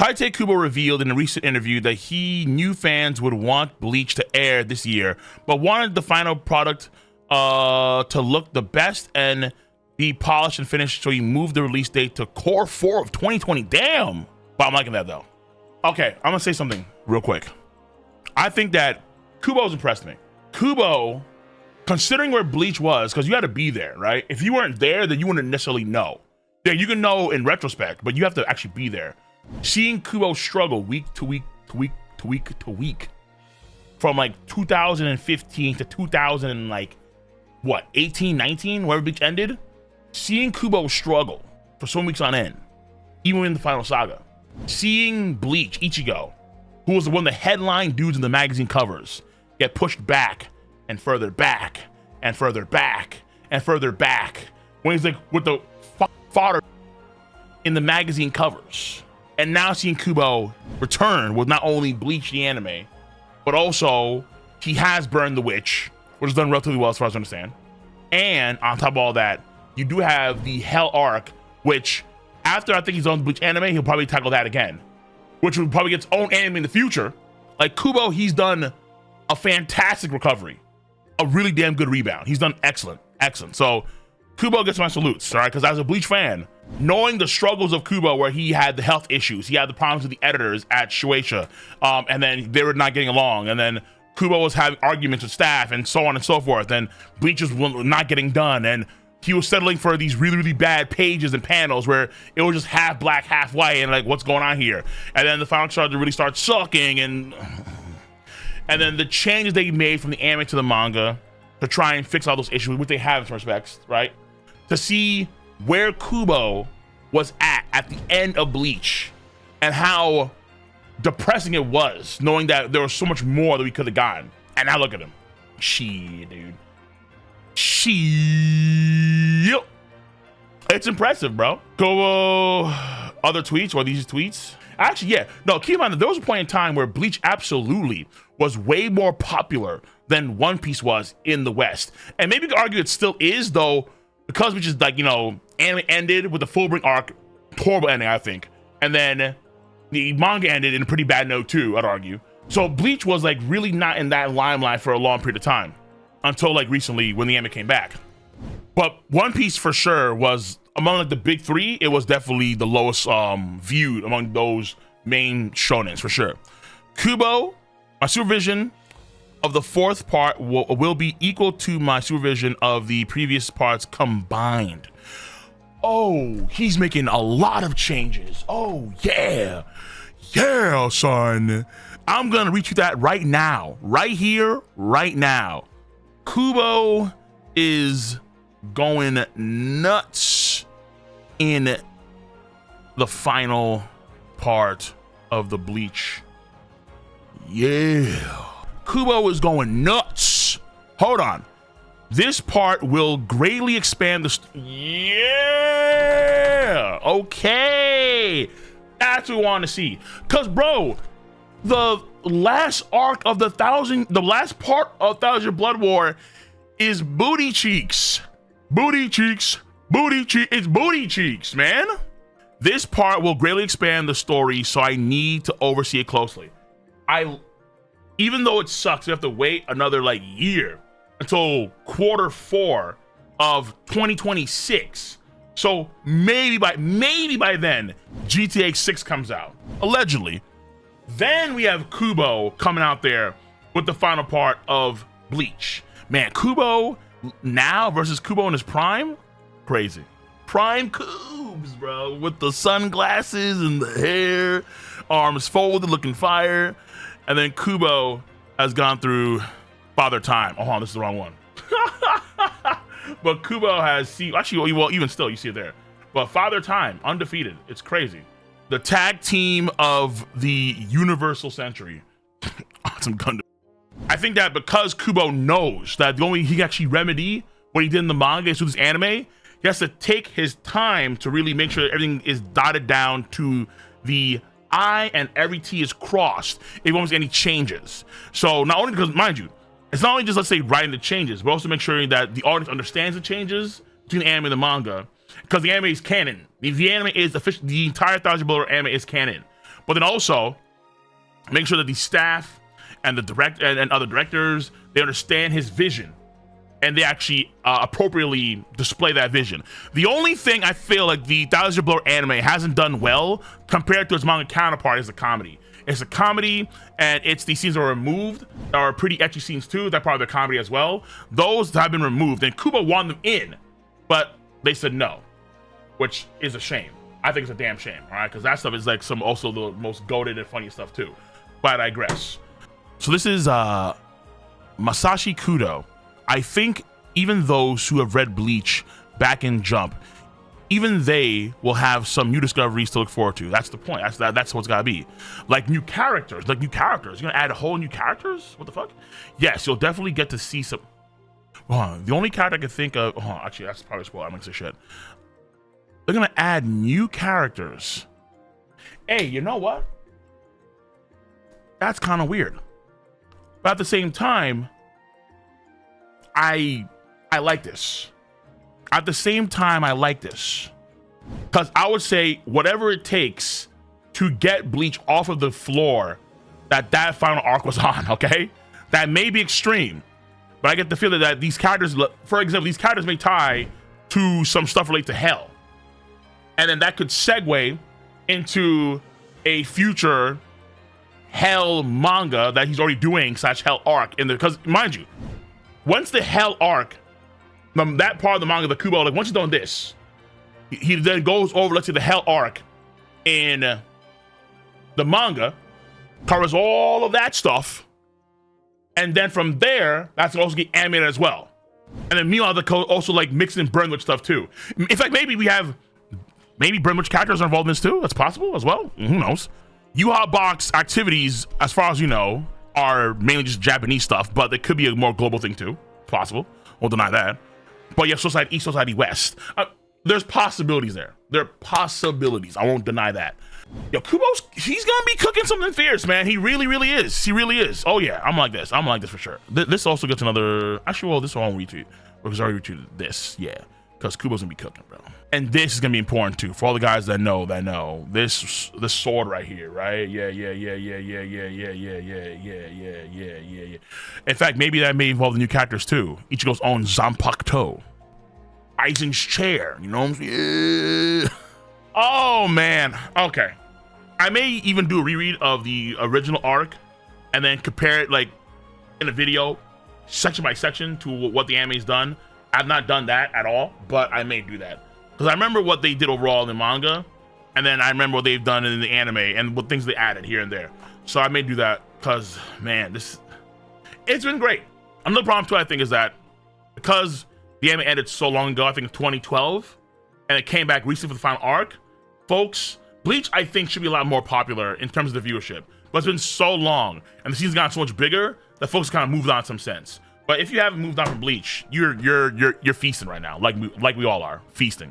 Tite Kubo revealed in a recent interview that he knew fans would want Bleach to air this year, but wanted the final product to look the best and be polished and finished, so he moved the release date to Core 4 of 2020. Damn! But I'm liking that though. Okay, I'm gonna say something real quick. I think that Kubo's impressed me. Kubo, considering where Bleach was, because you had to be there, right? If you weren't there, then you wouldn't necessarily know. Yeah, you can know in retrospect, but you have to actually be there. Seeing Kubo struggle week to week to week to week to week from like 2015 to 2000 and like what 18, 19, wherever Bleach ended, seeing Kubo struggle for some weeks on end, even in the final saga, seeing Bleach Ichigo, who was one of the headline dudes in the magazine covers, get pushed back and further back and further back and further back when he's like with the fodder in the magazine covers. And now seeing Kubo return with not only Bleach the anime, but also he has Burned the Witch, which is done relatively well as far as I understand. And on top of all that, you do have the Hell arc, which after I think he's on the Bleach anime, he'll probably tackle that again, which will probably get its own anime in the future. Like Kubo, he's done a fantastic recovery, a really damn good rebound. He's done excellent. So Kubo gets my salutes, all right? Because as a Bleach fan, knowing the struggles of Kubo, where he had the health issues, he had the problems with the editors at Shueisha, and then they were not getting along, and then Kubo was having arguments with staff and so on and so forth, and Bleach was not getting done, and he was settling for these really, really bad pages and panels where it was just half black, half white, and like, what's going on here? And then the final started to really start sucking, and then the changes they made from the anime to the manga to try and fix all those issues, which they have in some respects, right? To see where Kubo was at the end of Bleach and how depressing it was, knowing that there was so much more that we could have gotten. And now look at him. Shit, dude. Shit. It's impressive, bro. Kubo, other tweets, or these tweets? Actually, yeah. No, keep in mind that there was a point in time where Bleach absolutely was way more popular than One Piece was in the West. And maybe you could argue it still is, though, because Bleach is like, you know, anime ended with the Fullbring arc, horrible ending, I think. And then the manga ended in a pretty bad note too, I'd argue. So Bleach was like really not in that limelight for a long period of time until like recently when the anime came back. But One Piece for sure was among like the big three. It was definitely the lowest viewed among those main shonens for sure. Kubo, my supervision of the fourth part will be equal to my supervision of the previous parts combined. Oh, he's making a lot of changes. Oh, yeah. Yeah, son. I'm going to retweet that right now. Right here, right now. Kubo is going nuts in the final part of the Bleach. Yeah. Kubo is going nuts. Hold on. This part will greatly expand the yeah. Okay. That's what we want to see. Cause bro, the last arc of the last part of Thousand Blood War is booty cheeks. Booty cheeks. Booty cheeks. It's booty cheeks, man. This part will greatly expand the story, so I need to oversee it closely. Even though it sucks, we have to wait another like year until quarter 4 of 2026. So maybe by then GTA 6 comes out, allegedly. Then we have Kubo coming out there with the final part of Bleach. Man, Kubo now versus Kubo in his prime, crazy. Prime Koobs, bro, with the sunglasses and the hair, arms folded, looking fire. And then Kubo has gone through Father Time. Oh, this is the wrong one. But Kubo has seen, actually, well, even still, you see it there. But Father Time, undefeated. It's crazy. The tag team of the Universal Century. Awesome Gundam. I think that because Kubo knows that the only he can actually remedy what he did in the manga is through this anime, he has to take his time to really make sure that everything is dotted down to the I and every T is crossed if you want to see any changes. So not only because, mind you, it's not only just, let's say, writing the changes, but also make sure that the audience understands the changes between the anime and the manga, because the anime is canon. The anime is official. The entire Thousand Blood War anime is canon. but then also make sure that the staff and the and other directors, they understand his vision and they actually appropriately display that vision. The only thing I feel like the Thousand Year Blower anime hasn't done well compared to its manga counterpart is the comedy. It's a comedy, and it's the scenes that are removed that are pretty ecchi scenes too. That part of the comedy as well. Those have been removed, and Kubo wanted them in, but they said no, which is a shame. I think it's a damn shame, all right? Because that stuff is like some also the most goated and funny stuff too. But I digress. So this is Masashi Kudo. I think even those who have read Bleach back in Jump, even they will have some new discoveries to look forward to. That's the point. That's what's gotta be. Like new characters. You're gonna add a whole new characters? What the fuck? Yes, you'll definitely get to see some. The only character I can think of. Actually, that's probably a spoiler. I'm gonna say shit. They're gonna add new characters. Hey, you know what? That's kind of weird. But at the same time, I like this. At the same time, I like this. Because I would say whatever it takes to get Bleach off of the floor that final arc was on, okay? That may be extreme, but I get the feeling that these characters, for example, these characters may tie to some stuff related to Hell. And then that could segue into a future Hell manga that he's already doing / Hell arc. Because mind you, once the Hell arc, that part of the manga, the Kubo, like once he's done this, he then goes over, let's say, the Hell arc in the manga, covers all of that stuff, and then from there, that's also get animated as well. And then meanwhile, the code also like mixed in Burnwitch stuff too. In fact, maybe Burnwitch characters are involved in this too. That's possible as well. Who knows? U-Haul Box activities, as far as you know, are mainly just Japanese stuff, but it could be a more global thing too. It's possible. Won't deny that. But you have Society East, Society West. There's possibilities there. There are possibilities. I won't deny that. Yo, Kubo's, he's gonna be cooking something fierce, man. He really, really is. He really is. Oh yeah, I'm like this for sure. This also gets another, actually, well, this one I won't retweet, because I already retweeted this, yeah. Because Kubo's gonna be cooking, bro. And this is gonna be important too, for all the guys that know, this sword right here, right? Yeah. In fact, maybe that may involve the new characters too. Ichigo's own Zanpakuto. Aizen's chair, you know what I'm saying? Yeah. Oh man, okay. I may even do a reread of the original arc and then compare it like in a video, section by section, to what the anime's done. I've not done that at all, but I may do that. Because I remember what they did overall in the manga, and then I remember what they've done in the anime, and what things they added here and there. So I may do that, because, man, it's been great. Another problem, too, I think, is that because the anime ended so long ago, I think in 2012, and it came back recently for the final arc, folks, Bleach, I think, should be a lot more popular in terms of the viewership. But it's been so long, and the season's gotten so much bigger, that folks kind of moved on in some sense. But if you haven't moved on from Bleach, you're feasting right now, like we all are feasting.